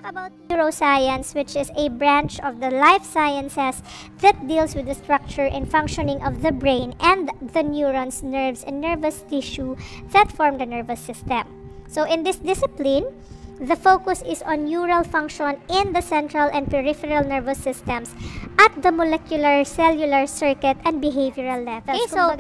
talk about neuroscience, which is a branch of the life sciences that deals with the structure and functioning of the brain and the neurons, nerves, and nervous tissue that form the nervous system. So in this discipline, the focus is on neural function in the central and peripheral nervous systems at the molecular, cellular, circuit, and behavioral levels. Okay, so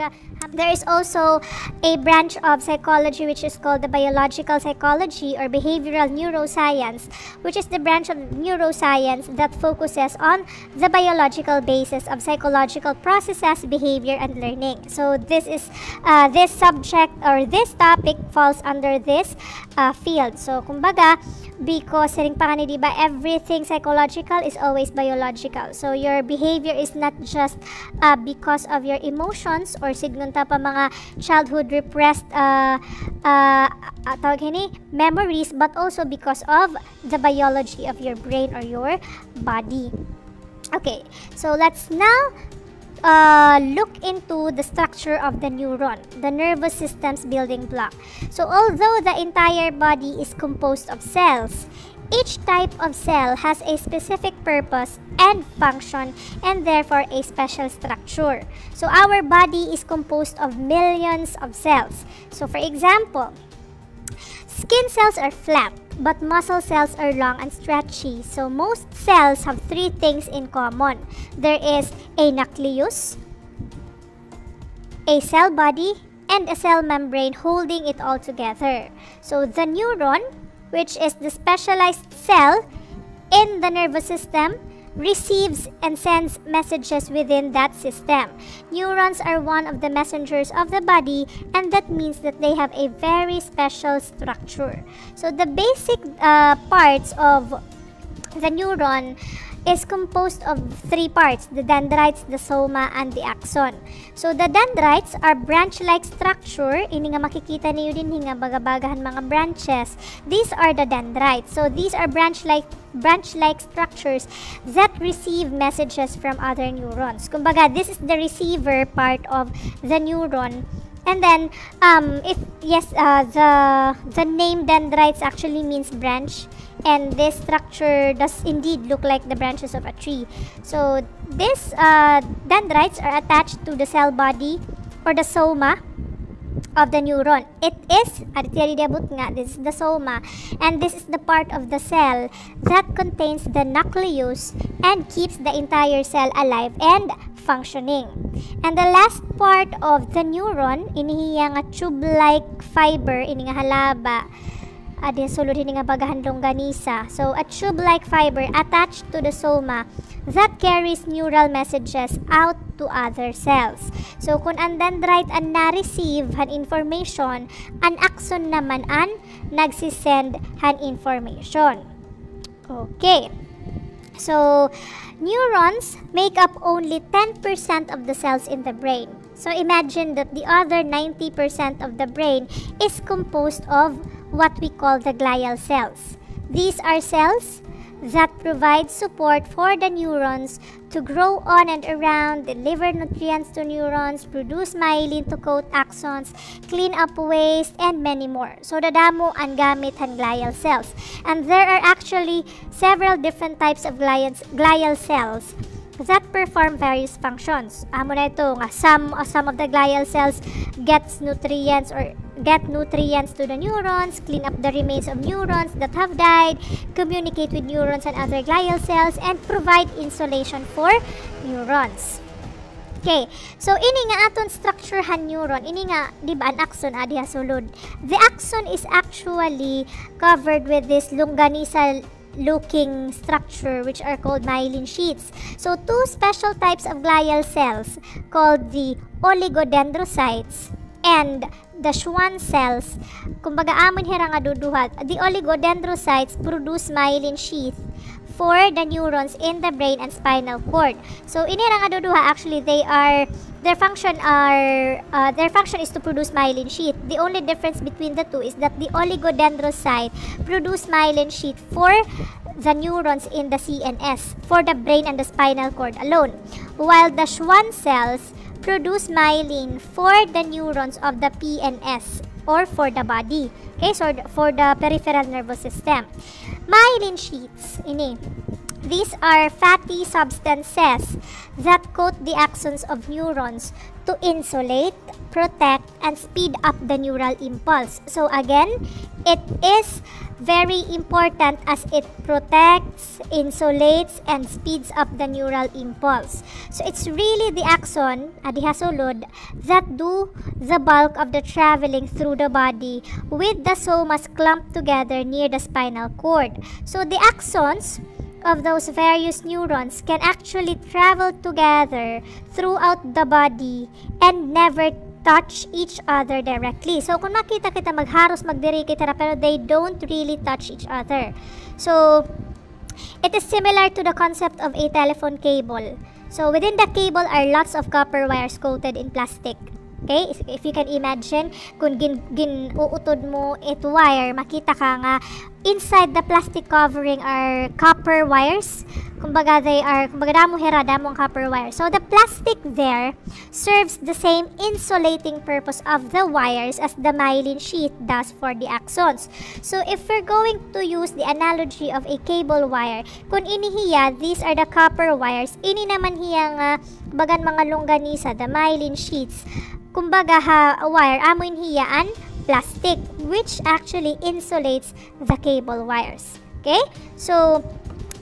there is also a branch of psychology which is called the biological psychology or behavioral neuroscience, which is the branch of neuroscience that focuses on the biological basis of psychological processes, behavior, and learning. So this is this subject or this topic falls under this field. So kumbaga, because diba, everything psychological is always biological. So your behavior is not just because of your emotions or signunta pa mga childhood repressed memories, but also because of the biology of your brain or your body. Okay, so let's now look into the structure of the neuron, the nervous system's building block. So although the entire body is composed of cells, each type of cell has a specific purpose and function and therefore a special structure. So our body is composed of millions of cells. So for example, skin cells are flat, but muscle cells are long and stretchy. So most cells have three things in common. There is a nucleus, a cell body, and a cell membrane holding it all together. So the neuron, which is the specialized cell in the nervous system, receives and sends messages within that system. Neurons are one of the messengers of the body, and that means that they have a very special structure. So the basic parts of the neuron is composed of three parts: the dendrites, the soma, and the axon. So the dendrites are branch-like structure. Ini nga makikita niyo din nga bagabagahan mga branches. These are the dendrites. So these are branch-like structures that receive messages from other neurons. Kumbaga, this is the receiver part of the neuron. And then, the name dendrites actually means branch, and this structure does indeed look like the branches of a tree. So these dendrites are attached to the cell body or the soma of the neuron. It is, this is the soma, and this is the part of the cell that contains the nucleus and keeps the entire cell alive and functioning. And the last part of the neuron, inihiya nga tube-like fiber, ini nga halaba, sulod ini nga bagahan longganisa. So a tube-like fiber attached to the soma that carries neural messages out to other cells. So kung ang dendrite ang na-receive han information, ang axon naman ang nagsisend han information. Okay. So neurons make up only 10% of the cells in the brain. So imagine that the other 90% of the brain is composed of what we call the glial cells. These are cells that provide support for the neurons to grow on and around, deliver nutrients to neurons, produce myelin to coat axons, clean up waste, and many more. So dadamo ang gamit han glial cells. And there are actually several different types of glial cells that perform various functions. Amo na ito nga some of the glial cells get nutrients to the neurons, clean up the remains of neurons that have died, communicate with neurons and other glial cells, and provide insulation for neurons. Okay, so ini nga aton structure han neuron, ini nga di ba ang axon adiha sulod. The axon is actually covered with this longganisa looking structure which are called myelin sheaths. So two special types of glial cells called the oligodendrocytes and the Schwann cells, kumbaga amon hira nga duduhat. The oligodendrocytes produce myelin sheath for the neurons in the brain and spinal cord. So inira nga duduha, actually their function is to produce myelin sheath. The only difference between the two is that the oligodendrocyte produce myelin sheath for the neurons in the CNS, for the brain and the spinal cord alone, while the Schwann cells produce myelin for the neurons of the PNS or for the body. Okay, so for the peripheral nervous system. Myelin sheaths, ini. These are fatty substances that coat the axons of neurons to insulate, protect, and speed up the neural impulse. So again, it is very important as it protects, insulates, and speeds up the neural impulse. So it's really the axon, di hasulod, that do the bulk of the traveling through the body with the somas clumped together near the spinal cord. So the axons of those various neurons can actually travel together throughout the body and never touch each other directly. So, kung makita kita magharos, magdiri kita na, pero they don't really touch each other. So, it is similar to the concept of a telephone cable. So, within the cable are lots of copper wires coated in plastic. Okay? If you can imagine, kung uutod mo ito wire, makita ka nga, inside the plastic covering are copper wires. Kumbaga, damo hera, damong copper wire. So, the plastic there serves the same insulating purpose of the wires as the myelin sheath does for the axons. So, if we're going to use the analogy of a cable wire, kung inihiya, these are the copper wires. Ini naman hiya nga, bagan mga longganisa, the myelin sheaths. Kumbaga, wire, amoin hiyaan, plastic, which actually insulates the cable wires. Okay? So,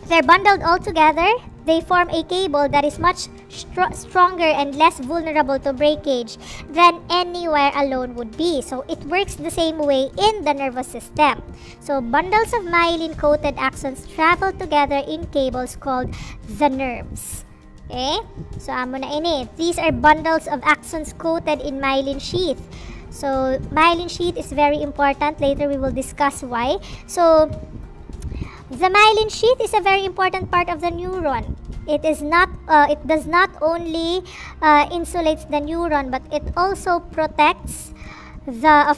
they're bundled all together. They form a cable that is much stronger and less vulnerable to breakage than any wire alone would be. So, it works the same way in the nervous system. So, bundles of myelin-coated axons travel together in cables called the nerves. Okay? So, amo na ini. These are bundles of axons coated in myelin sheath. So, myelin sheath is very important. Later, we will discuss why. So, the myelin sheath is a very important part of the neuron. It does not only insulates the neuron, but it also protects the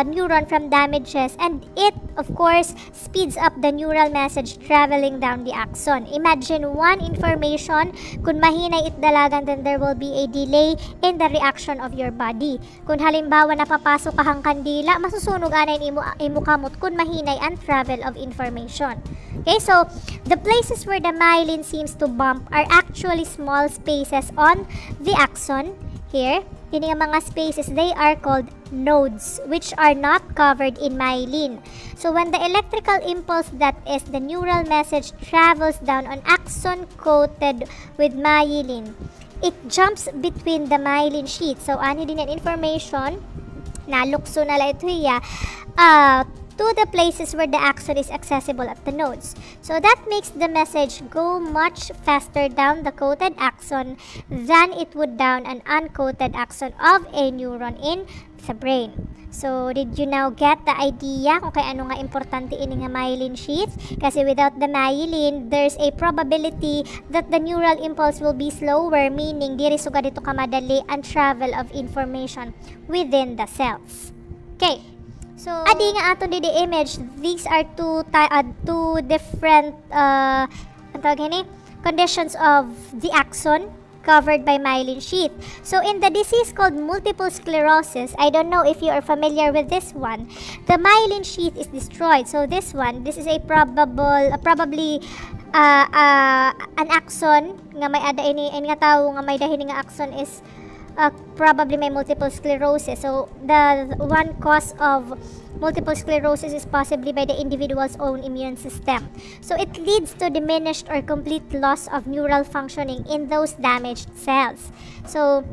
neuron from damages, and it of course speeds up the neural message traveling down the axon. Imagine one information, kung mahinay itdalagan, then there will be a delay in the reaction of your body. Kung halimbawa napapasok kahang kandila, masusunog anay imo kamot kung mahinay ang travel of information. Okay, so the places where the myelin seems to bump are actually small spaces on the axon. Here, ini nga mga spaces, they are called nodes, which are not covered in myelin. So when the electrical impulse, that is the neural message, travels down an axon coated with myelin, it jumps between the myelin sheaths. So ani din ang information na lukso na la ito hiya to the places where the axon is accessible at the nodes. So that makes the message go much faster down the coated axon than it would down an uncoated axon of a neuron in the brain. So, did you now get the idea kung kay ano nga importante ini nga myelin sheath? Kasi without the myelin, there's a probability that the neural impulse will be slower, meaning diri sugad dito kamadali ang travel of information within the cells. Okay. So, adi nga ato di image, these are two different conditions of the axon covered by myelin sheath. So, in the disease called multiple sclerosis, I don't know if you are familiar with this one, the myelin sheath is destroyed. So, this is a probably an axon nga may ada ini nga tao nga may dahin nga axon is probably may multiple sclerosis. So, the one cause of multiple sclerosis is possibly by the individual's own immune system. So, it leads to diminished or complete loss of neural functioning in those damaged cells. So,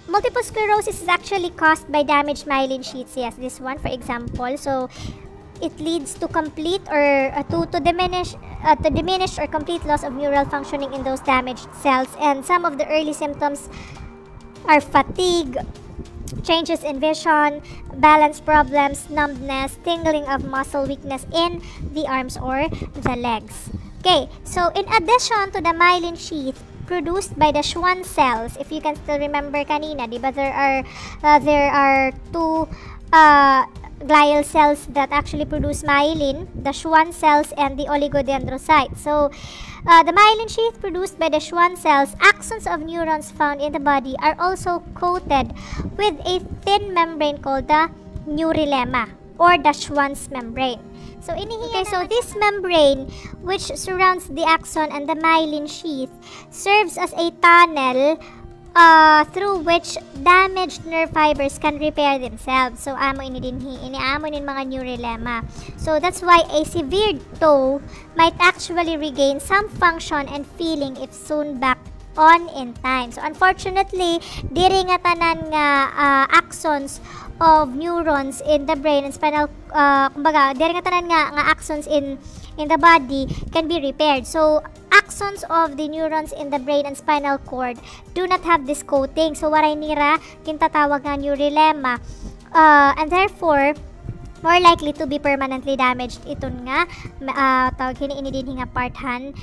multiple sclerosis is actually caused by damaged myelin sheaths. Yes, this one, for example. So, it leads to complete or to diminish or complete loss of neural functioning in those damaged cells. And some of the early symptoms are fatigue, changes in vision, balance problems, numbness, tingling of muscle weakness in the arms or the legs. Okay, so in addition to the myelin sheath produced by the Schwann cells, if you can still remember kanina, diba, there are two glial cells that actually produce myelin, the Schwann cells, and the oligodendrocytes. So, the myelin sheath produced by the Schwann cells, axons of neurons found in the body, are also coated with a thin membrane called the neurolemma or the Schwann's membrane. So, so this membrane, which surrounds the axon and the myelin sheath, serves as a tunnel through which damaged nerve fibers can repair themselves. So, amo ini mga neurolemma. So, that's why a severed toe might actually regain some function and feeling if sewn back on in time. So, unfortunately, diri nga tanan nga axons of neurons in the brain and spinal, kumbaga, diri nga tanan nga axons in the body can be repaired. So, axons of the neurons in the brain and spinal cord do not have this coating. So, waray nira kintatawag nga neurolemma, and therefore more likely to be permanently damaged iton nga tawag hini din nga parthan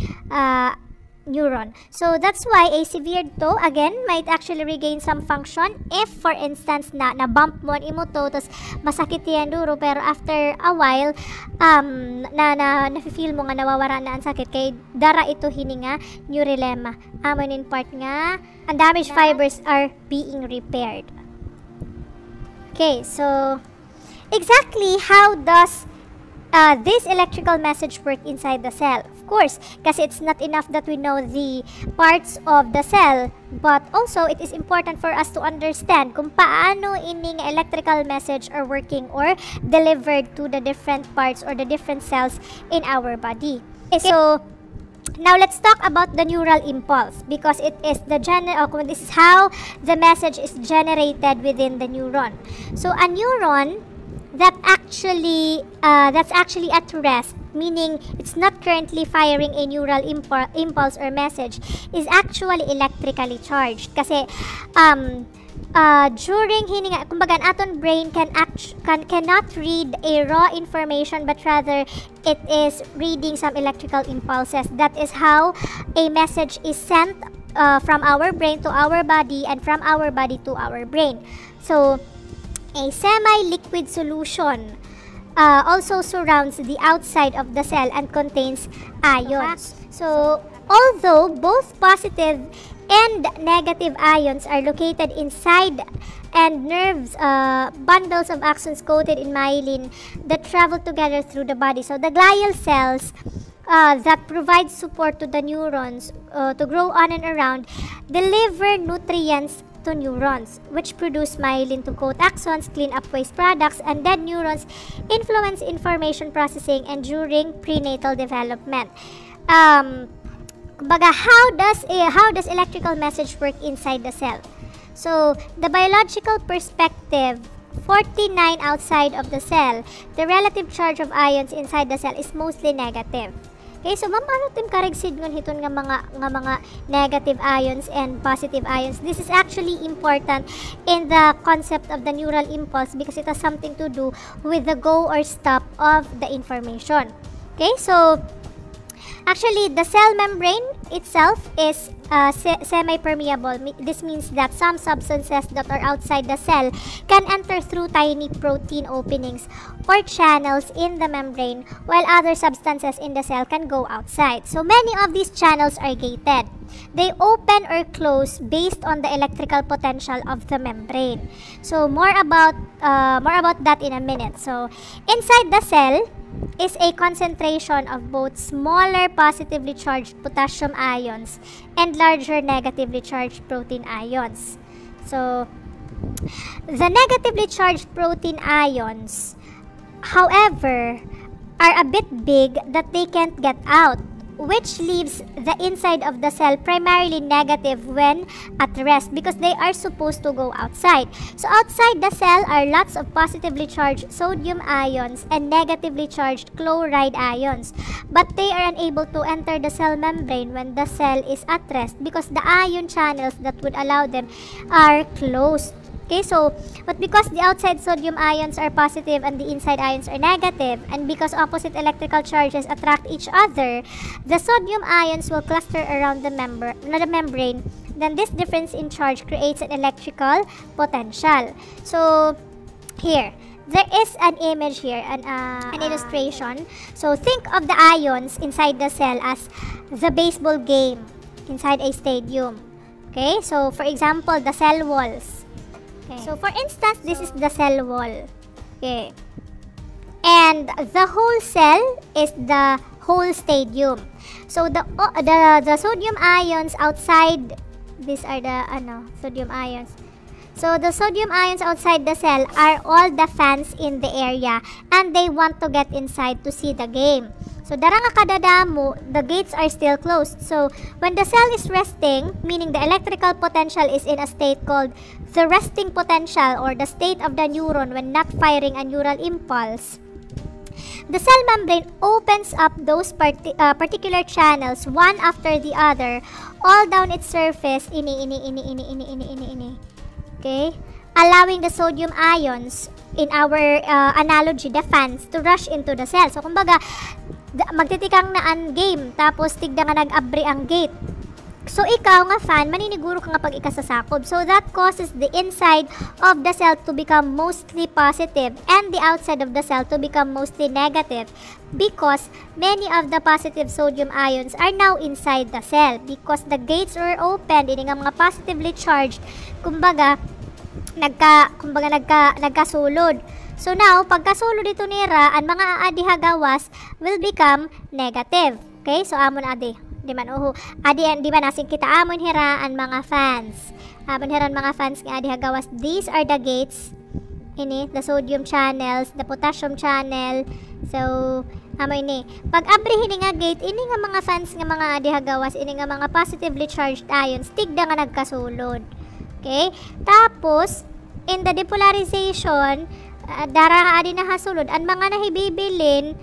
neuron. So, that's why a severed toe, again, might actually regain some function if, for instance, na-bump mo ang imo toe, tapos masakit yan duro, pero after a while, na-feel mo nga nawawara na ang sakit, kay dara ito hininga neurolemma. Amon in part nga, ang damaged fibers are being repaired. Okay, so, exactly how does this electrical message work inside the cell? Of course, kasi it's not enough that we know the parts of the cell, but also it is important for us to understand kung paano ining electrical message are working or delivered to the different parts or the different cells in our body. Okay, so now let's talk about the neural impulse, because it is the this is how the message is generated within the neuron. So a neuron that's actually at rest, meaning it's not currently firing a neural impulse or message, is actually electrically charged. Kasi during hininga, kumbaga an aton brain cannot read a raw information, but rather it is reading some electrical impulses. That is how a message is sent from our brain to our body and from our body to our brain. So, a semi-liquid solution also surrounds the outside of the cell and contains ions. So, although both positive and negative ions are located inside and nerves, bundles of axons coated in myelin that travel together through the body. So, the glial cells that provide support to the neurons to grow on and around deliver nutrients to neurons, which produce myelin to coat axons, clean up waste products, and dead neurons influence information processing and during prenatal development. Baga, how does electrical message work inside the cell? So, the biological perspective, 49 outside of the cell, the relative charge of ions inside the cell is mostly negative. Okay, so paano tim karigsid ngon hiton nga mga negative ions and positive ions? This is actually important in the concept of the neural impulse because it has something to do with the go or stop of the information. Okay, so actually the cell membrane itself is semi-permeable. This means that some substances that are outside the cell can enter through tiny protein openings or channels in the membrane, while other substances in the cell can go outside. So many of these channels are gated. They open or close based on the electrical potential of the membrane. So more about that in a minute. So inside the cell is a concentration of both smaller positively charged potassium ions and larger negatively charged protein ions. So, the negatively charged protein ions, however, are a bit big that they can't get out, which leaves the inside of the cell primarily negative when at rest because they are supposed to go outside. So outside the cell are lots of positively charged sodium ions and negatively charged chloride ions, but they are unable to enter the cell membrane when the cell is at rest because the ion channels that would allow them are closed. Okay, so, but because the outside sodium ions are positive and the inside ions are negative, and because opposite electrical charges attract each other, the sodium ions will cluster around the membrane. Then this difference in charge creates an electrical potential. So, here, there is an image here, an illustration. So think of the ions inside the cell as the baseball game inside a stadium. Okay, so for example, the cell walls. Okay. So for instance, this is the cell wall. Okay. And the whole cell is the whole stadium. So the sodium ions outside, these are the sodium ions. So the sodium ions outside the cell are all the fans in the area, and they want to get inside to see the game. So dara nga kadadamo, the gates are still closed. So when the cell is resting, meaning the electrical potential is in a state called the resting potential, or the state of the neuron when not firing a neural impulse, the cell membrane opens up those particular channels one after the other all down its surface, okay, allowing the sodium ions, in our analogy, the fans, to rush into the cell. So kumbaga, magtitikang na ang game, tapos tigda nga nag-abri ang gate. So ikaw nga fan, maniniguro ka nga pag ikasasakop. So that causes the inside of the cell to become mostly positive and the outside of the cell to become mostly negative, because many of the positive sodium ions are now inside the cell because the gates were opened, ini nga mga positively charged, kumbaga nagkasulod. So now, pagkasulod dito nira, ang mga adihagawas will become negative. Okay? So amon adi. Di man di man asing kita amon hira ang mga fans. Amon hira ang mga fans nga adihagawas. These are the gates. Ini, the sodium channels, the potassium channel. So amo ini. Pag abrihin nga gate, ini nga mga fans nga mga adihagawas, ini nga mga positively charged ions, tigda nga nagkasulod. Okay? Tapos, in the depolarization, dara nga adi na hasulod, ang mga nahibibilin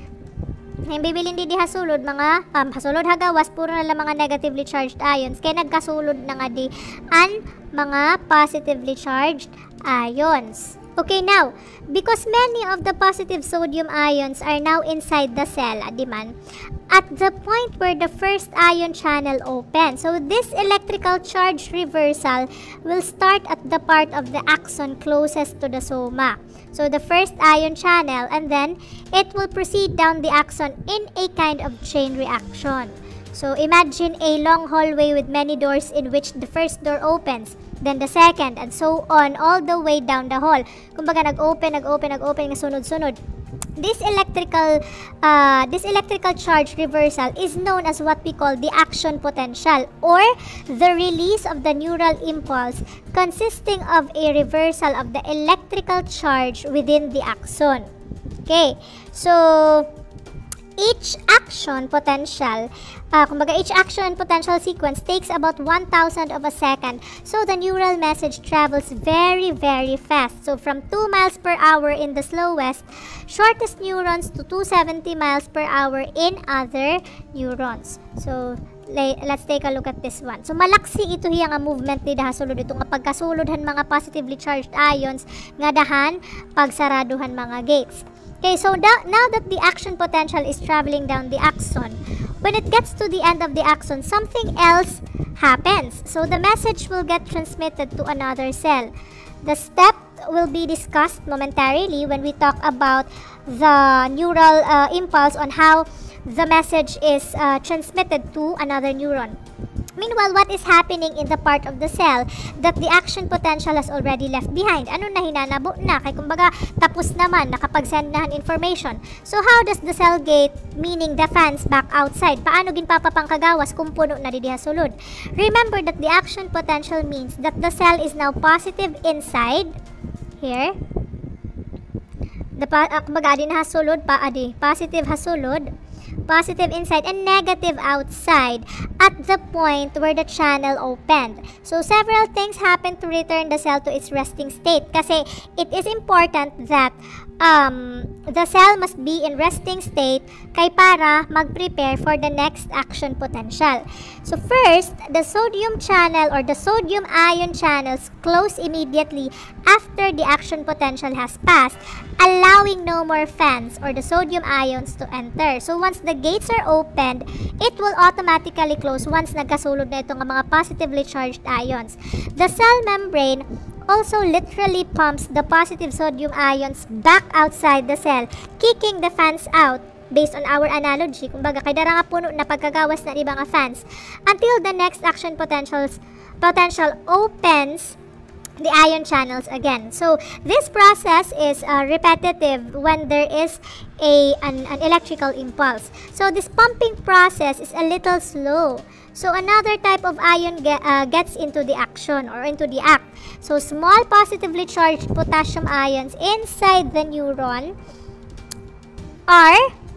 di hasulod, mga hasulod hagawas, puro na lang mga negatively charged ions, kaya nagkasulod na nga di ang mga positively charged ions. Okay, now, because many of the positive sodium ions are now inside the cell, adiman, at the point where the first ion channel opens. So this electrical charge reversal will start at the part of the axon closest to the soma. So the first ion channel, and then it will proceed down the axon in a kind of chain reaction. So imagine a long hallway with many doors in which the first door opens, then the second, and so on all the way down the hall. Kumbaga nag-open nga sunod-sunod. This electrical charge reversal is known as what we call the action potential, or the release of the neural impulse, consisting of a reversal of the electrical charge within the axon. Okay, so each action potential sequence takes about 1,000 of a second, so the neural message travels very, very fast. So from 2 miles per hour in the slowest, shortest neurons to 270 miles per hour in other neurons. So let's take a look at this one. So malaksi ito hiya nga movement ni dahasulod, ito nga pagkasulodhan mga positively charged ions nga dahan pagsaraduhan mga gates. Okay, so now that the action potential is traveling down the axon, when it gets to the end of the axon, something else happens. So the message will get transmitted to another cell. The step will be discussed momentarily when we talk about the neural impulse on how the message is transmitted to another neuron. Meanwhile, what is happening in the part of the cell that the action potential has already left behind? Ano na hinanabo na? Kaya kumbaga, tapos naman, nakapag-send na information. So, how does the cell gate, meaning the fans, back outside? Paano ginpapapangkagawas kung puno na didihasulod? Remember that the action potential means that the cell is now positive inside. Here. Kumbaga, adi na hasulod, positive hasulod. Positive inside and negative outside at the point where the channel opened. So several things happen to return the cell to its resting state, kasi it is important that the cell must be in resting state kay para mag-prepare for the next action potential. So first, the sodium channel or the sodium ion channels close immediately after the action potential has passed, allowing no more fans or the sodium ions to enter. So once the gates are opened, it will automatically close once nagkasulod na itong mga positively charged ions. The cell membrane also literally pumps the positive sodium ions back outside the cell, kicking the fans out. Based on our analogy, kumbaga kay dara nga puno na pagkagawas na ibang fans until the next action potential opens the ion channels again. So this process is repetitive when there is an electrical impulse. So this pumping process is a little slow. So another type of ion gets into the action or into the act. So small positively charged potassium ions inside the neuron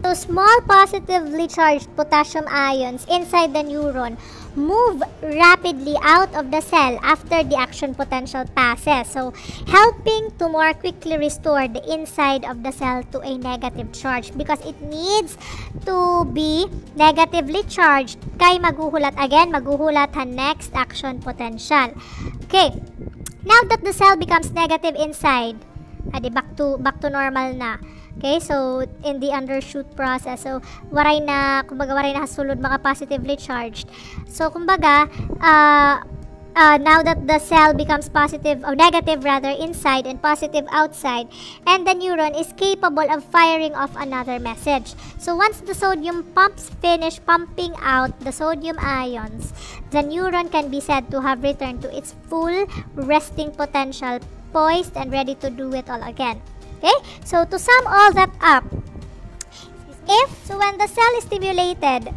So small positively charged potassium ions inside the neuron move rapidly out of the cell after the action potential passes, so helping to more quickly restore the inside of the cell to a negative charge because it needs to be negatively charged kay maghuhulat next action potential. Okay, now that the cell becomes negative inside, back to normal na. Okay, so in the undershoot process, so waray na hasulod mga positively charged. So kumbaga, now that the cell becomes positive or negative rather inside and positive outside, and the neuron is capable of firing off another message. So once the sodium pumps finish pumping out the sodium ions, the neuron can be said to have returned to its full resting potential, poised and ready to do it all again. Okay, so to sum all that up, when the cell is stimulated,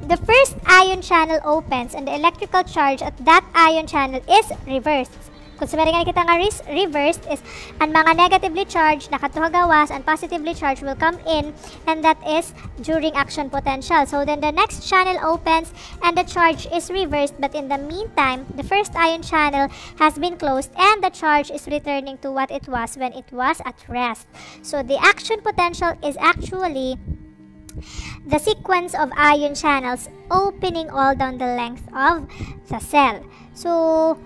the first ion channel opens and the electrical charge at that ion channel is reversed. Kung sabi nga kita nga reversed is ang mga negatively charged nakatuhagawas and positively charged will come in, and that is during action potential. So then the next channel opens and the charge is reversed, but in the meantime, the first ion channel has been closed and the charge is returning to what it was when it was at rest. So the action potential is actually the sequence of ion channels opening all down the length of the cell. So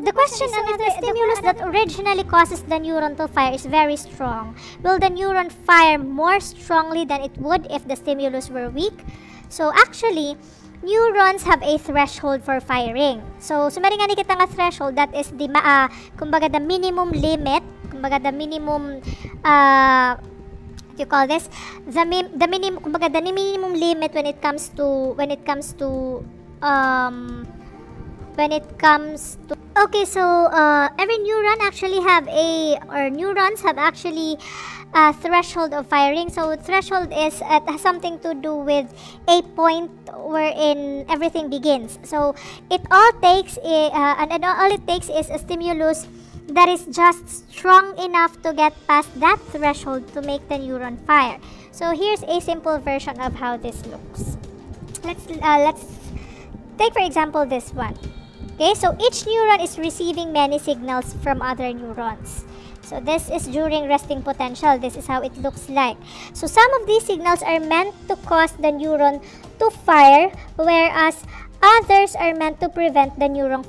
the question is, if the stimulus that originally causes the neuron to fire is very strong, will the neuron fire more strongly than it would if the stimulus were weak? So actually, neurons have a threshold for firing. So sumari nga ni kita nga threshold, that is the kumbaga the minimum limit, kumbaga the minimum what you call this, the minimum limit when it comes to okay, so every neuron actually neurons have actually a threshold of firing. So threshold is has something to do with a point wherein everything begins. So all it takes is a stimulus that is just strong enough to get past that threshold to make the neuron fire. So here's a simple version of how this looks. Let's take for example this one. Okay, so each neuron is receiving many signals from other neurons. So this is during resting potential. This is how it looks like. So some of these signals are meant to cause the neuron to fire, whereas others are meant to prevent the neuron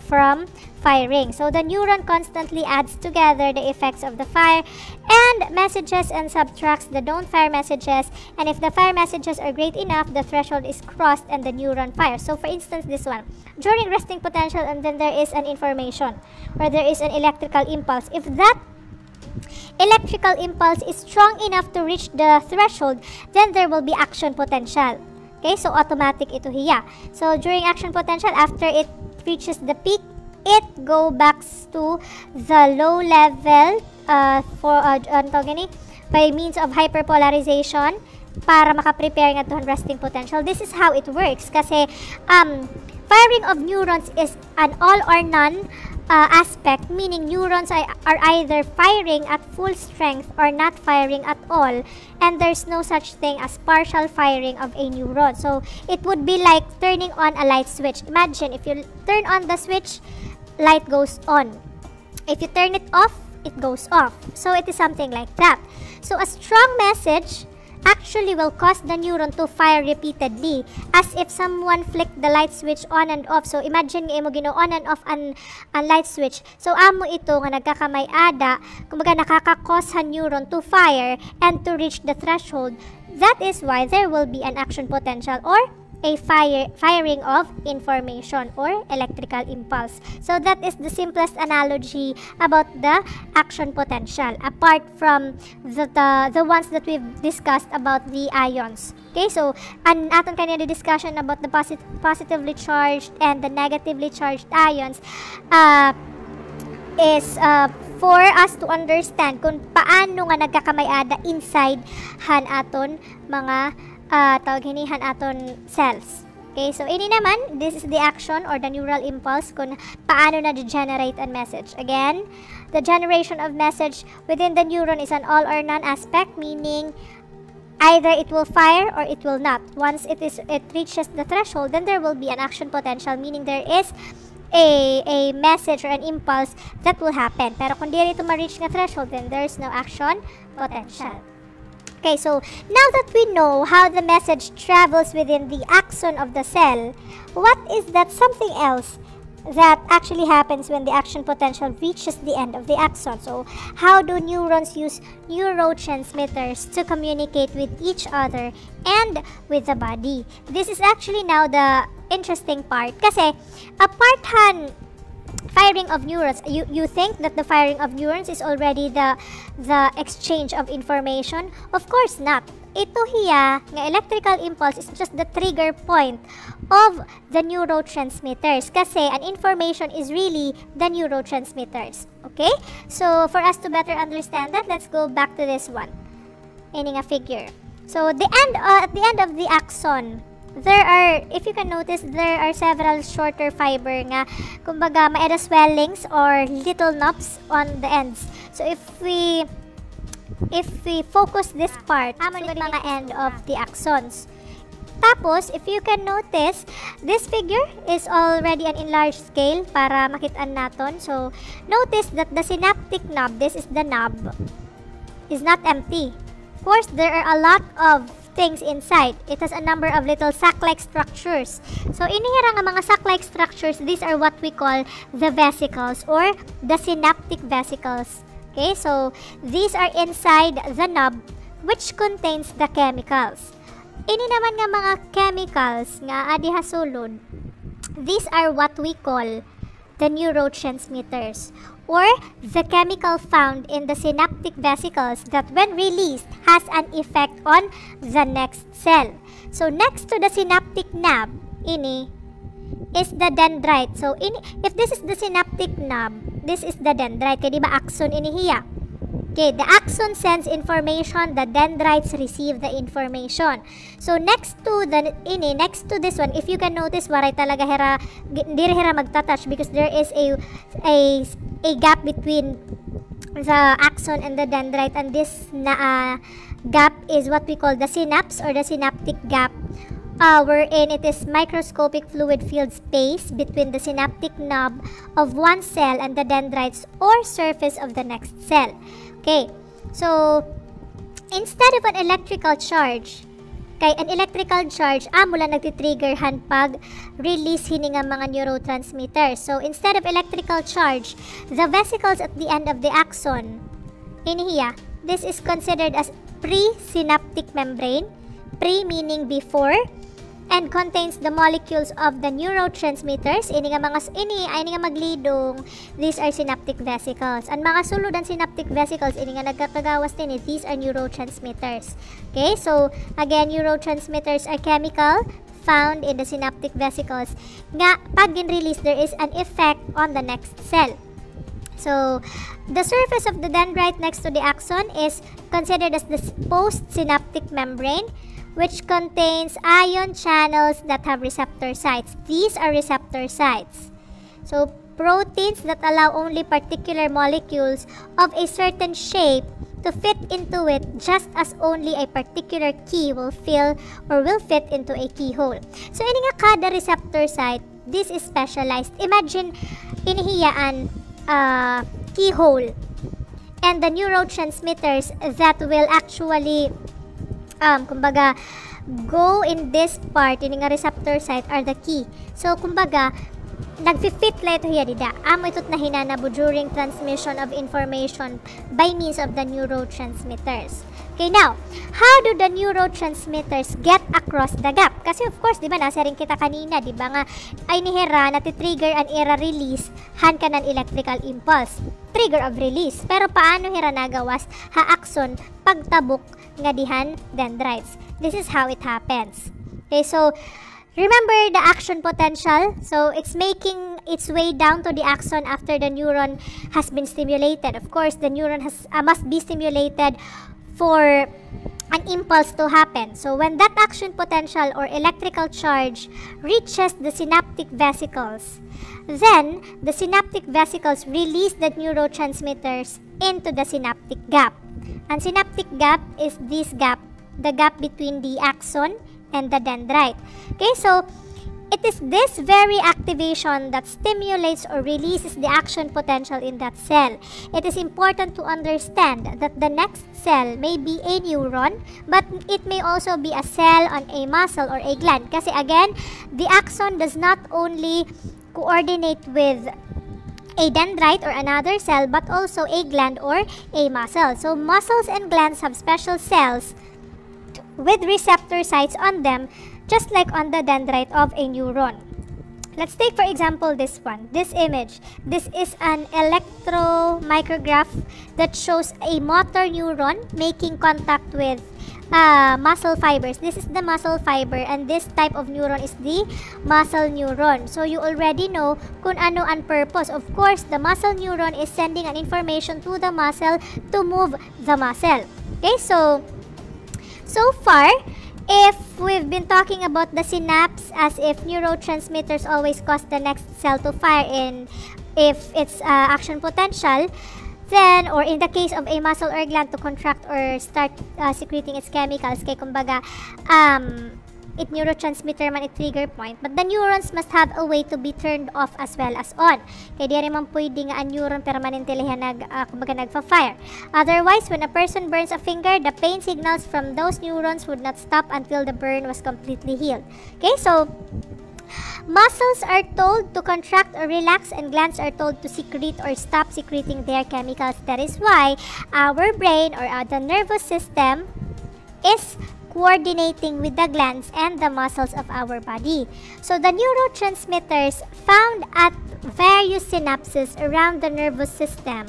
from firing. So the neuron constantly adds together the effects of the fire and messages and subtracts the don't fire messages, and if the fire messages are great enough, the threshold is crossed and the neuron fires. So for instance, this one, during resting potential, and then there is an information or there is an electrical impulse. If that electrical impulse is strong enough to reach the threshold, then there will be action potential. Okay, so automatic ito hiya. So during action potential, after it reaches the peak, it go back to the low level by means of hyperpolarization para makaprepare nga to resting potential. This is how it works kasi firing of neurons is an all or none aspect, meaning neurons are either firing at full strength or not firing at all, and there's no such thing as partial firing of a neuron. So it would be like turning on a light switch. Imagine if you turn on the switch, light goes on. If you turn it off, it goes off. So it is something like that. So a strong message actually will cause the neuron to fire repeatedly, as if someone flicked the light switch on and off. So imagine nga mo gino on and off an light switch. So amo ito nga nagkakamay-ada, kumbaga nakaka-cause ang neuron to fire and to reach the threshold. That is why there will be an action potential or a firing of information or electrical impulse. So that is the simplest analogy about the action potential, apart from the ones that we've discussed about the ions. Okay, so an aton kanina discussion about the positively charged and the negatively charged ions is for us to understand kung paano nga nagkakamay-ada inside han aton mga tawag hinihan aton cells. Okay, so ini naman, this is the action or the neural impulse kung paano na-generate a message. Again, the generation of message within the neuron is an all or none aspect, meaning either it will fire or it will not. Once it reaches the threshold, then there will be an action potential, meaning there is a message or an impulse that will happen. Pero kung di ito ma-reach na threshold, then there's no action potential. Okay, so now that we know how the message travels within the axon of the cell, what is that something else that actually happens when the action potential reaches the end of the axon? So how do neurons use neurotransmitters to communicate with each other and with the body? This is actually now the interesting part, kasi apart han firing of neurons, you think that the firing of neurons is already the exchange of information? Of course not. Ito hiya nga electrical impulse is just the trigger point of the neurotransmitters, kasi an information is really the neurotransmitters. Okay, so for us to better understand that, let's go back to this one in a figure. So at the end of the axon, there are, if you can notice, there are several shorter fiber nga, kumbaga maeda swellings or little knobs on the ends. So if we focus this part, amo ni mga end of the axons. Tapos, if you can notice, this figure is already an enlarged scale para makitaan naton. So notice that the synaptic knob, this is the knob, is not empty. Of course, there are a lot of things inside. It has a number of little sac-like structures. So inihira nga mga sac-like structures, these are what we call the vesicles or the synaptic vesicles. Okay, so these are inside the knob which contains the chemicals. Ini naman nga mga chemicals nga adi hasulod, these are what we call the neurotransmitters, or the chemical found in the synaptic vesicles that when released has an effect on the next cell. So next to the synaptic knob, ini is the dendrite. So if this is the synaptic knob, this is the dendrite. Kaya diba axon ini hiya? Okay, the axon sends information, the dendrites receive the information. So next to this one, if you can notice, waray talaga di hira magtatouch because there is a gap between the axon and the dendrite, and this gap is what we call the synapse or the synaptic gap, wherein it is microscopic fluid filled space between the synaptic knob of one cell and the dendrites or surface of the next cell. Okay, so instead of an electrical charge, kay an electrical charge mula nagtitriggerhan pag release hini nga mga neurotransmitters. So instead of electrical charge, the vesicles at the end of the axon, inihiya, this is considered as pre-synaptic membrane, pre meaning before, and contains the molecules of the neurotransmitters. Ini nga maglidong, these are synaptic vesicles. Ang mga sulod ang synaptic vesicles, ini nga nagkakagawas din, these are neurotransmitters. Okay, so again, neurotransmitters are chemical found in the synaptic vesicles nga pag in-release, there is an effect on the next cell. So the surface of the dendrite next to the axon is considered as the postsynaptic membrane, which contains ion channels that have receptor sites. These are receptor sites. So proteins that allow only particular molecules of a certain shape to fit into it, just as only a particular key will fit into a keyhole. So ini nga kada receptor site, this is specialized. Imagine inihiyaan keyhole, and the neurotransmitters that will actually kumbaga go in this part, ini nga receptor site, are the key. So kumbaga nag-fit lang ito hiya dida. Amo ito't na hinanabo during transmission of information by means of the neurotransmitters. Okay, now, how do the neurotransmitters get across the gap? Kasi of course, di ba, nasa rin kita kanina, di ba nga, ay nihira, natitrigger an era release, han ka ng electrical impulse. Trigger of release. Pero paano hira nagawas? Ha-axon, pagtabok nga dihan dendrites. This is how it happens. Okay, so, remember the action potential? So, it's making its way down to the axon after the neuron has been stimulated. Of course, the neuron must be stimulated for an impulse to happen. So, when that action potential or electrical charge reaches the synaptic vesicles, then the synaptic vesicles release the neurotransmitters into the synaptic gap. And synaptic gap is this gap, the gap between the axon and the dendrite. Okay, so it is this very activation that stimulates or releases the action potential in that cell. It is important to understand that the next cell may be a neuron, but it may also be a cell on a muscle or a gland. Kasi again, the axon does not only coordinate with a dendrite or another cell, but also a gland or a muscle. So muscles and glands have special cells with receptor sites on them, just like on the dendrite of a neuron. Let's take for example this one, this image. This is an electromicrograph that shows a motor neuron making contact with muscle fibers. This is the muscle fiber, and this type of neuron is the muscle neuron. So you already know kung ano ang purpose. Of course, the muscle neuron is sending an information to the muscle to move the muscle. Okay, so far, if we've been talking about the synapse as if neurotransmitters always cause the next cell to fire in if its action potential, then, or in the case of a muscle or gland to contract or start secreting its chemicals, kay kumbaga, it neurotransmitter man it trigger point, but the neurons must have a way to be turned off as well as on. Kaya di rin man pwede nga ang neuron permanente lihan kumbaga nagfa-fire. Otherwise, when a person burns a finger, the pain signals from those neurons would not stop until the burn was completely healed. Okay, so muscles are told to contract or relax, and glands are told to secrete or stop secreting their chemicals. That is why our brain or the nervous system is coordinating with the glands and the muscles of our body. So the neurotransmitters found at various synapses around the nervous system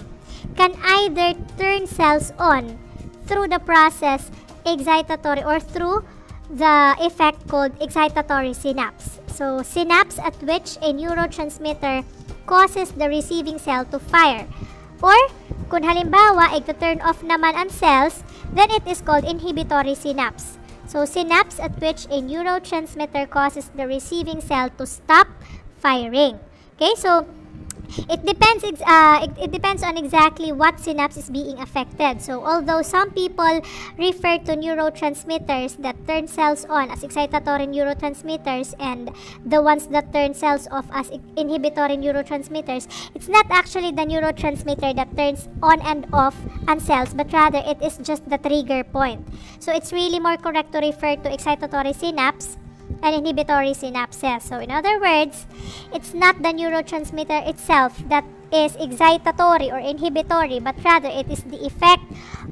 can either turn cells on through the process excitatory or through the effect called excitatory synapse. So synapse at which a neurotransmitter causes the receiving cell to fire. Or kung halimbawa turn off naman ang cells, then it is called inhibitory synapse. So synapse at which a neurotransmitter causes the receiving cell to stop firing. Okay, so it depends on exactly what synapse is being affected. So although some people refer to neurotransmitters that turn cells on as excitatory neurotransmitters and the ones that turn cells off as inhibitory neurotransmitters, it's not actually the neurotransmitter that turns on and off on cells, but rather it is just the trigger point. So it's really more correct to refer to excitatory synapse and inhibitory synapses. So in other words, it's not the neurotransmitter itself that is excitatory or inhibitory, but rather it is the effect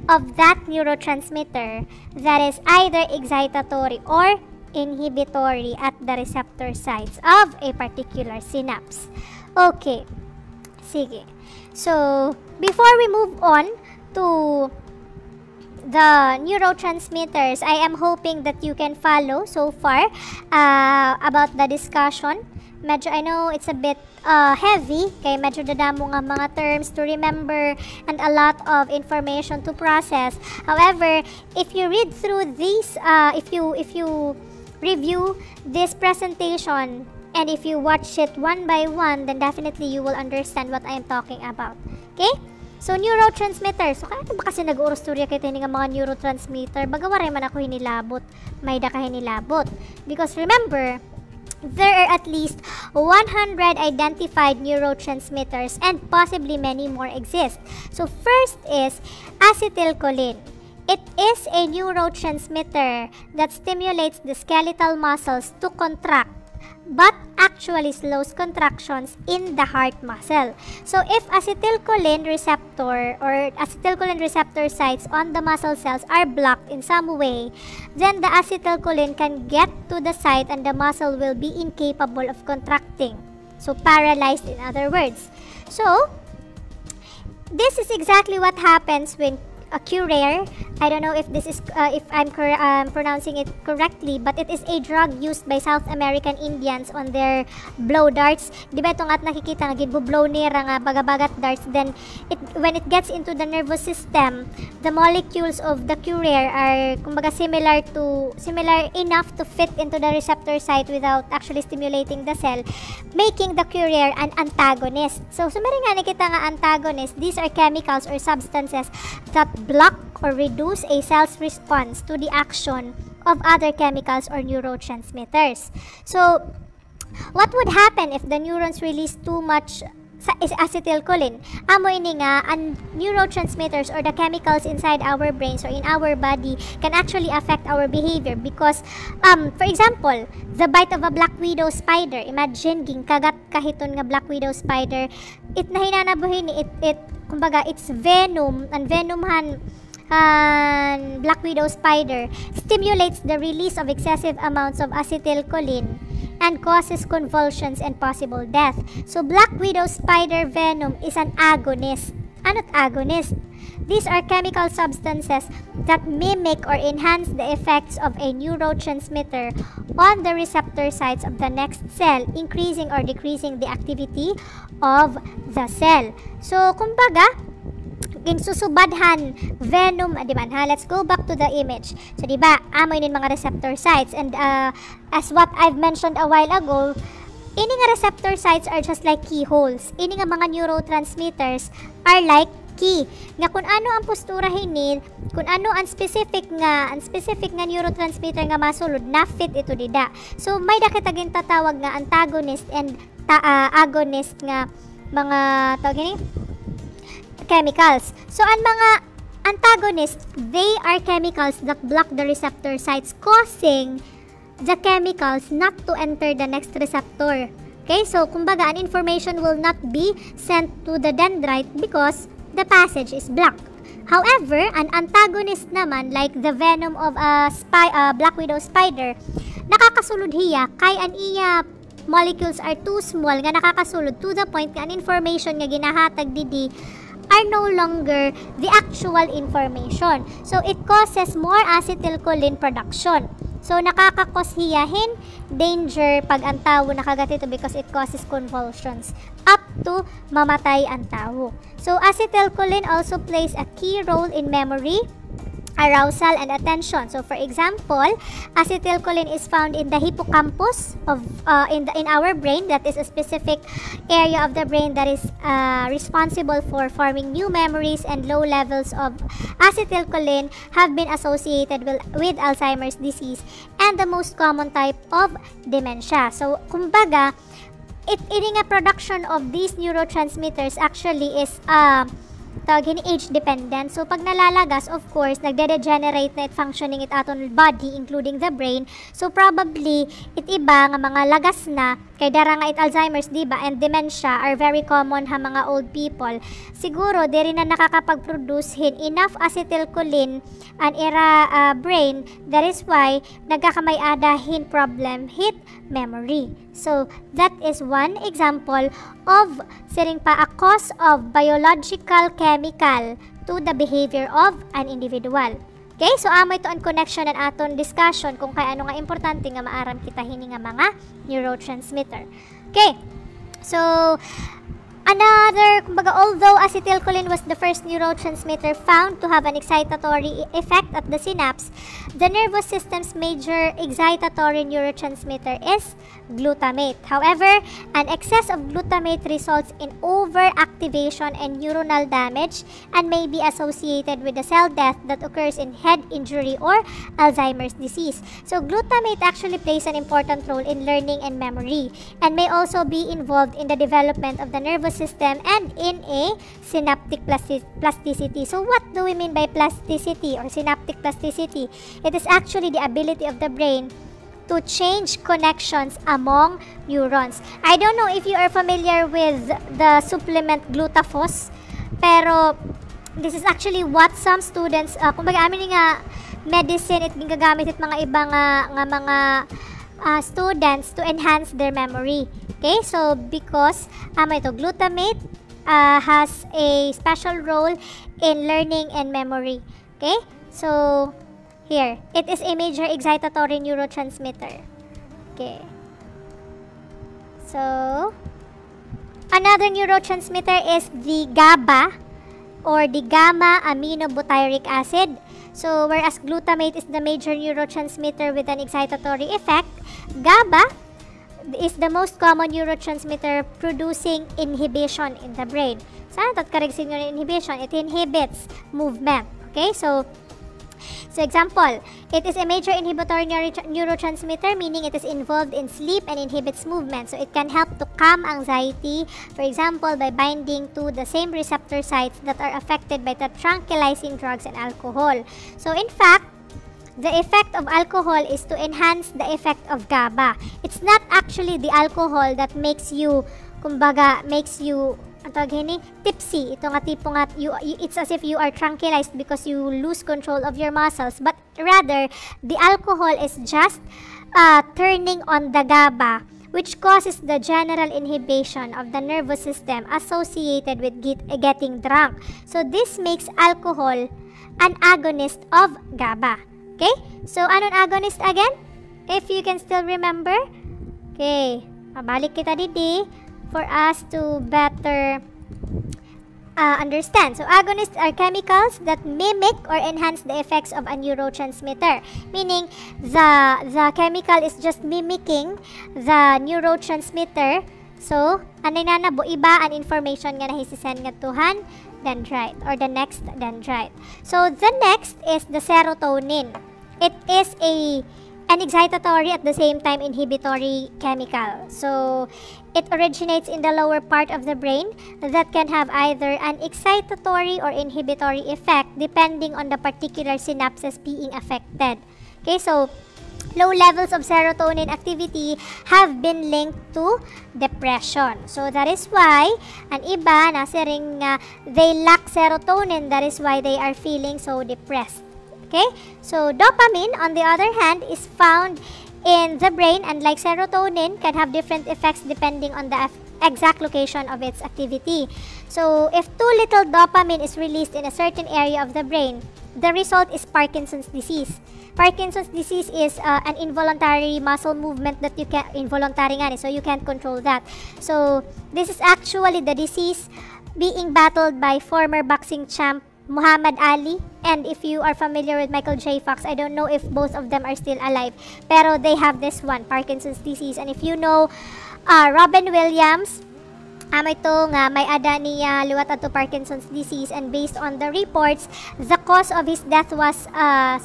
of that neurotransmitter that is either excitatory or inhibitory at the receptor sites of a particular synapse. Okay, sige. So before we move on to the neurotransmitters, I am hoping that you can follow so far about the discussion. Medyo, I know it's a bit heavy, kaya medyo dadamo nga mga terms to remember and a lot of information to process. However, if you read through these, if you review this presentation and if you watch it one by one, then definitely you will understand what I am talking about. Okay? So, neurotransmitters. So, kaya ba kasi nag-urosturya kayo nga mga neurotransmitter? Bagawaray man ako hinilabot. May da ka hinilabot. Because remember, there are at least 100 identified neurotransmitters and possibly many more exist. So, first is acetylcholine. It is a neurotransmitter that stimulates the skeletal muscles to contract but actually slows contractions in the heart muscle. So if acetylcholine receptor or acetylcholine receptor sites on the muscle cells are blocked in some way, then the acetylcholine can get to the site and the muscle will be incapable of contracting. So paralyzed, in other words. So this is exactly what happens when a Curare, I don't know if this is if I'm pronouncing it correctly, but it is a drug used by South American Indians on their blow darts. Di ba itong at nakikita nga ginbublow nira nga bagabagat darts, then when it gets into the nervous system, the molecules of the Curare are kumbaga similar enough to fit into the receptor site without actually stimulating the cell, making the Curare an antagonist. So sumari nga nakita nga antagonist, these are chemicals or substances that block or reduce a cell's response to the action of other chemicals or neurotransmitters. So, what would happen if the neurons release too much acetylcholine? Amo ini nga, ang neurotransmitters or the chemicals inside our brains or in our body can actually affect our behavior because, for example, the bite of a black widow spider, imagine, ginkagat kahiton nga black widow spider, it nahinanabuhin it kumbaga, its venom, and venomhan black widow spider stimulates the release of excessive amounts of acetylcholine and causes convulsions and possible death. So, black widow spider venom is an agonist. Ano't agonist? These are chemical substances that mimic or enhance the effects of a neurotransmitter on the receptor sites of the next cell, increasing or decreasing the activity of the cell. So, kumbaga, susubadhan venom, di ba? Let's go back to the image. So, di ba, amoy nin mga receptor sites, and as what I've mentioned a while ago, ini nga receptor sites are just like keyholes. Ini nga mga neurotransmitters are like key. Nga kung ano ang postura hinil, kung ano ang specific nga neurotransmitter nga masulod, na fit ito dida. So may dakitagin tatawag nga antagonist and agonist nga mga tawag ini chemicals. So ang mga antagonist, they are chemicals that block the receptor sites, causing the chemicals not to enter the next receptor. Okay, so kumbaga an information will not be sent to the dendrite because the passage is blocked. However, an antagonist naman, like the venom of a black widow spider, nakakasulod hiya kay an iya molecules are too small nga nakakasulod to the point nga an information nga ginahatag didi are no longer the actual information. So it causes more acetylcholine production. So nakakakos hiyahin danger pag ang tao nakagat ito because it causes convulsions up to mamatay ang tao. So acetylcholine also plays a key role in memory, arousal, and attention. So for example, acetylcholine is found in the hippocampus of in our brain. That is a specific area of the brain that is responsible for forming new memories, and low levels of acetylcholine have been associated with Alzheimer's disease and the most common type of dementia. So kumbaga, ini nga production of these neurotransmitters actually is age dependent. So pag nalalagas, of course, nagde-degenerate na it functioning it aton body including the brain. So probably it iba nga mga lagas na kay dara nga it Alzheimer's, diba, and dementia are very common ha mga old people. Siguro diri na nakakapag-produce enough acetylcholine an era brain. That is why nagkakamay-ada problem hit memory. So that is one example of siring pa a cause of biological chemical to the behavior of an individual. Okay, so amo ito ang connection and aton discussion kung kay ano nga importante nga maaram kita hini nga mga neurotransmitter. Okay, so another, kumbaga, although acetylcholine was the first neurotransmitter found to have an excitatory effect at the synapse, the nervous system's major excitatory neurotransmitter is glutamate. However, an excess of glutamate results in overactivation and neuronal damage and may be associated with the cell death that occurs in head injury or Alzheimer's disease. So, glutamate actually plays an important role in learning and memory and may also be involved in the development of the nervous system and in a synaptic plasticity. So, what do we mean by plasticity or synaptic plasticity? It is actually the ability of the brain to change connections among neurons. I don't know if you are familiar with the supplement Glutaphos, pero this is actually what some students, kumbaga amin nga medicine, it gagamit it mga ibang mga students to enhance their memory. Okay, so because ito, glutamate has a special role in learning and memory. Okay, so here, it is a major excitatory neurotransmitter. Okay. So, another neurotransmitter is the GABA or the gamma aminobutyric acid. So, whereas glutamate is the major neurotransmitter with an excitatory effect, GABA is the most common neurotransmitter producing inhibition in the brain. Saan tatkarigsin yung inhibition? It inhibits movement. Okay, so example, it is a major inhibitory neurotransmitter, meaning it is involved in sleep and inhibits movement. So it can help to calm anxiety, for example, by binding to the same receptor sites that are affected by the tranquilizing drugs and alcohol. So in fact, the effect of alcohol is to enhance the effect of GABA. It's not actually the alcohol that makes you, kumbaga, makes you tipsy. Ito nga tipo nga, it's as if you are tranquilized because you lose control of your muscles. But rather, the alcohol is just turning on the GABA, which causes the general inhibition of the nervous system associated with getting drunk. So this makes alcohol an agonist of GABA. Okay? So, anong agonist again? If you can still remember. Okay. Pabalik kita didi for us to better understand. So, agonists are chemicals that mimic or enhance the effects of a neurotransmitter. Meaning, the chemical is just mimicking the neurotransmitter. So, anay na iba ang information nga nahisisend nga tuhan dendrite or the next dendrite. So, the next is the serotonin. It is an excitatory at the same time inhibitory chemical. So, it originates in the lower part of the brain that can have either an excitatory or inhibitory effect depending on the particular synapses being affected. Okay, so low levels of serotonin activity have been linked to depression. So that is why ang iba nasiring they lack serotonin, that is why they are feeling so depressed. Okay, so dopamine on the other hand is found in the brain, and like serotonin can have different effects depending on the exact location of its activity. So if too little dopamine is released in a certain area of the brain, the result is Parkinson's disease. Parkinson's disease is an involuntary muscle movement that you can so you can't control that. So this is actually the disease being battled by former boxing champ Muhammad Ali, and if you are familiar with Michael J. Fox, I don't know if both of them are still alive, pero they have this one, Parkinson's disease. And if you know Robin Williams, ito nga may ada niya liwat ato Parkinson's disease, and based on the reports, the cause of his death was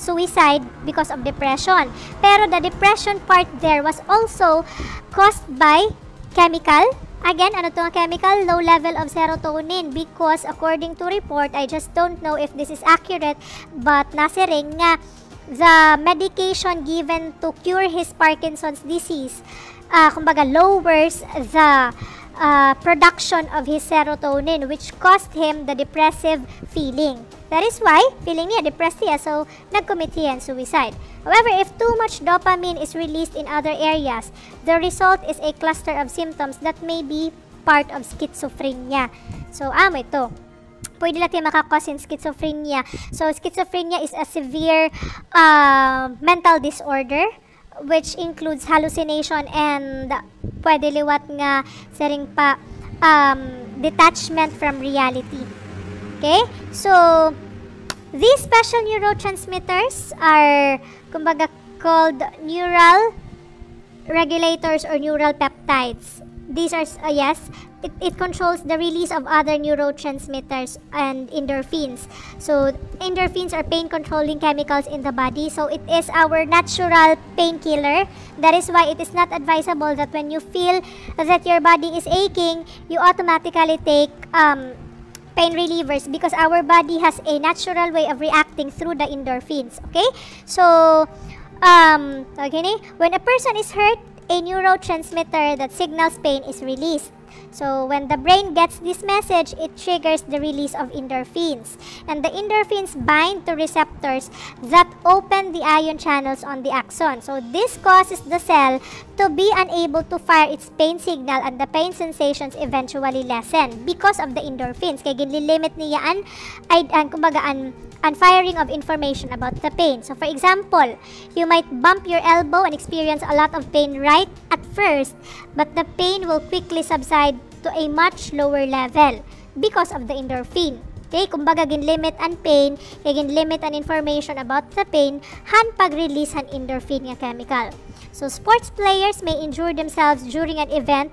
suicide because of depression. Pero the depression part there was also caused by chemical. Again, ano itong chemical? Low level of serotonin, because according to report, I just don't know if this is accurate, but nasiring nga the medication given to cure his Parkinson's disease, kumbaga lowers the production of his serotonin, which caused him the depressive feeling. That is why, feeling niya depressed siya, so nag-commit siya suicide. However, if too much dopamine is released in other areas, the result is a cluster of symptoms that may be part of schizophrenia. So, ito. Pwede lang tayo makakause in schizophrenia. So, schizophrenia is a severe mental disorder which includes hallucination and pwede liwat nga sering pa detachment from reality. Okay? So, these special neurotransmitters are kumbaga called neural regulators or neural peptides. These are, it controls the release of other neurotransmitters and endorphins. So, endorphins are pain-controlling chemicals in the body. So, it is our natural painkiller. That is why it is not advisable that when you feel that your body is aching, you automatically take pain relievers, because our body has a natural way of reacting through the endorphins. Okay? So, Okay, when a person is hurt, a neurotransmitter that signals pain is released. So when the brain gets this message, it triggers the release of endorphins. And the endorphins bind to receptors that open the ion channels on the axon. So this causes the cell to be unable to fire its pain signal, and the pain sensations eventually lessen because of the endorphins. Kaya ginlilimit niya ang firing of information about the pain. So for example, you might bump your elbow and experience a lot of pain right at first, but the pain will quickly subside to a much lower level because of the endorphin. Okay, kumbaga ginlimit ang pain, kaya ginlimit ang information about the pain, han pag-release ang endorphin nga chemical. So sports players may injure themselves during an event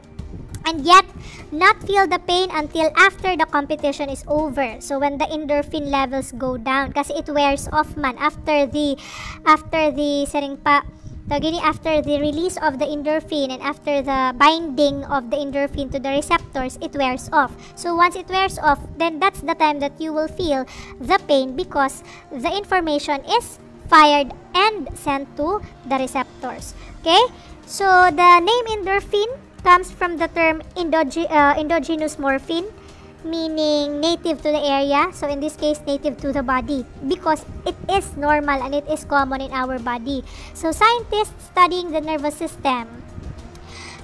and yet not feel the pain until after the competition is over. So when the endorphin levels go down, kasi it wears off man after the after the release of the endorphin and after the binding of the endorphin to the receptors, it wears off. So once it wears off, then that's the time that you will feel the pain because the information is fired and sent to the receptors. Okay, so the name endorphin comes from the term endogenous morphine, meaning native to the area. So in this case, native to the body because it is normal and it is common in our body. So scientists studying the nervous system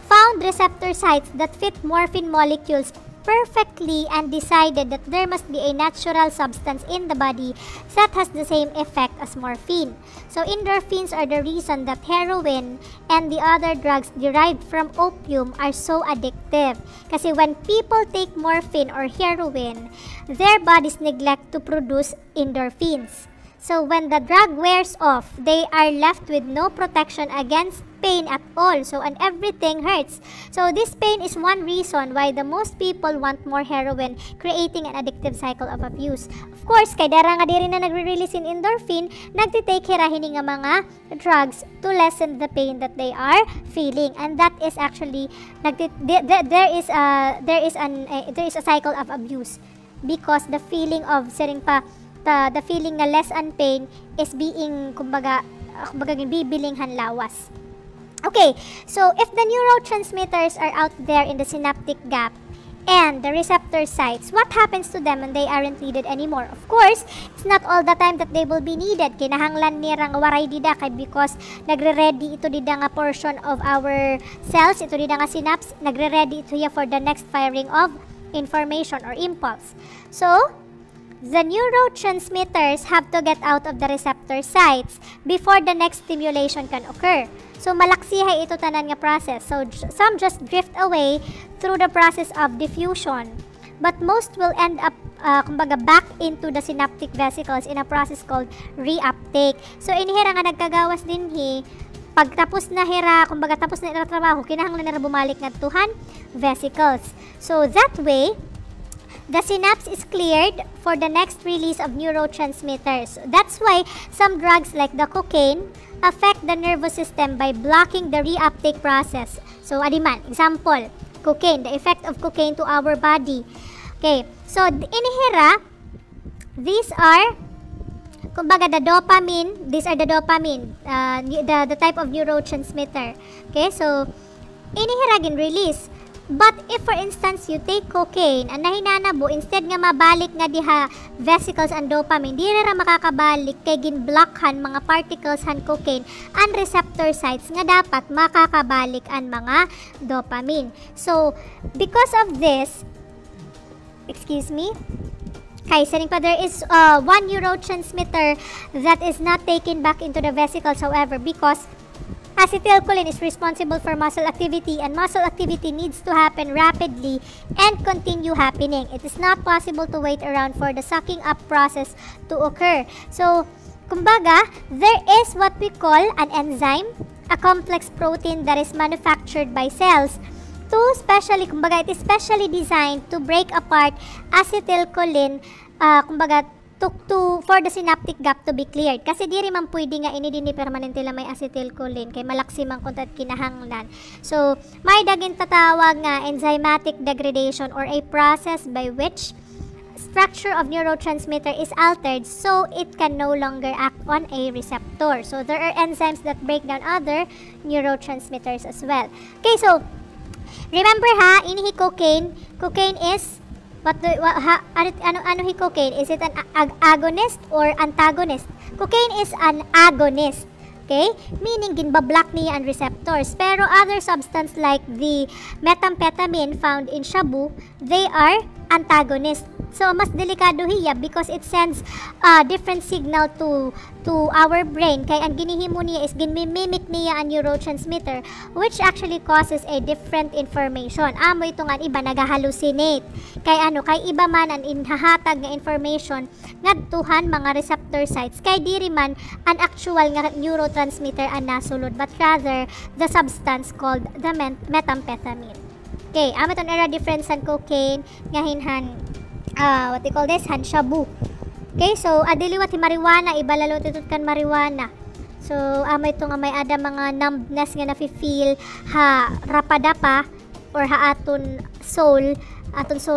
found receptor sites that fit morphine molecules perfectly and decided that there must be a natural substance in the body that has the same effect as morphine. So endorphins are the reason that heroin and the other drugs derived from opium are so addictive. Kasi when people take morphine or heroin, their bodies neglect to produce endorphins. So when the drug wears off, they are left with no protection against pain at all. So and everything hurts. So this pain is one reason why the most people want more heroin, creating an addictive cycle of abuse. Of course, kay dara nga diri na nagre-release in endorphin, nagtitake hirahin nga mga drugs to lessen the pain that they are feeling. And that is actually there is a cycle of abuse because the feeling of the feeling na less and pain is being kumbaga bibiling hanlawas. Okay, so if the neurotransmitters are out there in the synaptic gap and the receptor sites, what happens to them when they aren't needed anymore? Of course, it's not all the time that they will be needed. Kinahanglan nira nga waray dida kay because nagre-ready ito dida nga portion of our cells, ito dida nga synapse, nagre-ready ito ya for the next firing of information or impulse. So the neurotransmitters have to get out of the receptor sites before the next stimulation can occur. So malaksihay ito tanan nga process. So some just drift away through the process of diffusion, but most will end up kumbaga back into the synaptic vesicles in a process called reuptake. So inihira nga nagkagawas dinhi pagtapos na hira, kumbaga tapos na ira trabaho, kinahanglan na bumalik nga tuhan vesicles. So that way the synapse is cleared for the next release of neurotransmitters. That's why some drugs like the cocaine affect the nervous system by blocking the reuptake process. So, adiman, example, cocaine, the effect of cocaine to our body. Okay, so inihira, these are, kumbaga the dopamine, these are the dopamine, the type of neurotransmitter. Okay, so inihira gin release. But if for instance you take cocaine and nahinanabo instead nga mabalik nga diha vesicles and dopamine, di ra makakabalik kay ginblockhan mga particles han cocaine and receptor sites nga dapat makakabalik ang mga dopamine. So because of this, excuse me, there is one neurotransmitter that is not taken back into the vesicles, however, because acetylcholine is responsible for muscle activity, and muscle activity needs to happen rapidly and continue happening. It is not possible to wait around for the sucking up process to occur. So, kumbaga, there is what we call an enzyme, a complex protein that is manufactured by cells kumbaga, it is specially designed to break apart acetylcholine, kumbaga, for the synaptic gap to be cleared. Kasi diri man pwede nga ini dinhi permanente la may acetylcholine kay malaksi man kuntat kinahanglan. So, may daging tatawag nga enzymatic degradation or a process by which structure of neurotransmitter is altered, so it can no longer act on a receptor. So there are enzymes that break down other neurotransmitters as well. Okay, so remember ha, in cocaine is ano cocaine? Is it an agonist or antagonist? Cocaine is an agonist. Okay? Meaning, ginbablock niya ang receptors. Pero other substance like the methamphetamine found in shabu, they are antagonists. So, mas delikado hiya because it sends a different signal to our brain. Kaya ang ginihimo niya is ginmimimic niya ang neurotransmitter, which actually causes a different information. Amo ito nga iba nagahalucinate. Kaya kay iba man ang inhahatag nga information ngadtuhan mga receptor sites. Kay diri man an actual nga neurotransmitter ang nasulod, but rather the substance called the methamphetamine. Okay, amo itong era difference ang cocaine ngahinhan what they call this, shabu. Okay, so adiliwat ti marijuana, iba lalo tutut kan marijuana. So amo ito nga may ada mga numbness nga nafi-feel ha rapadapa or ha aton soul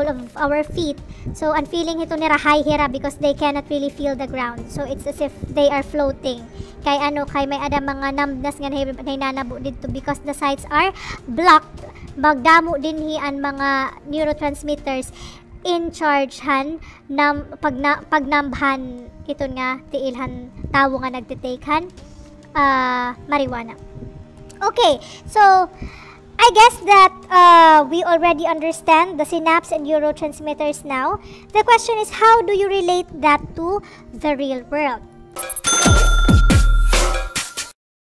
of our feet. So ang feeling ito ni rahay hira because they cannot really feel the ground. So it's as if they are floating. Kay kay may ada mga numbness nga nananabo dito because the sites are blocked. Magdamo din hi ang mga neurotransmitters in charge han pagnambhan ito nga tiilhan tawo nga nagtitake marijuana. Okay, so I guess that we already understand the synapse and neurotransmitters now. The question is, how do you relate that to the real world?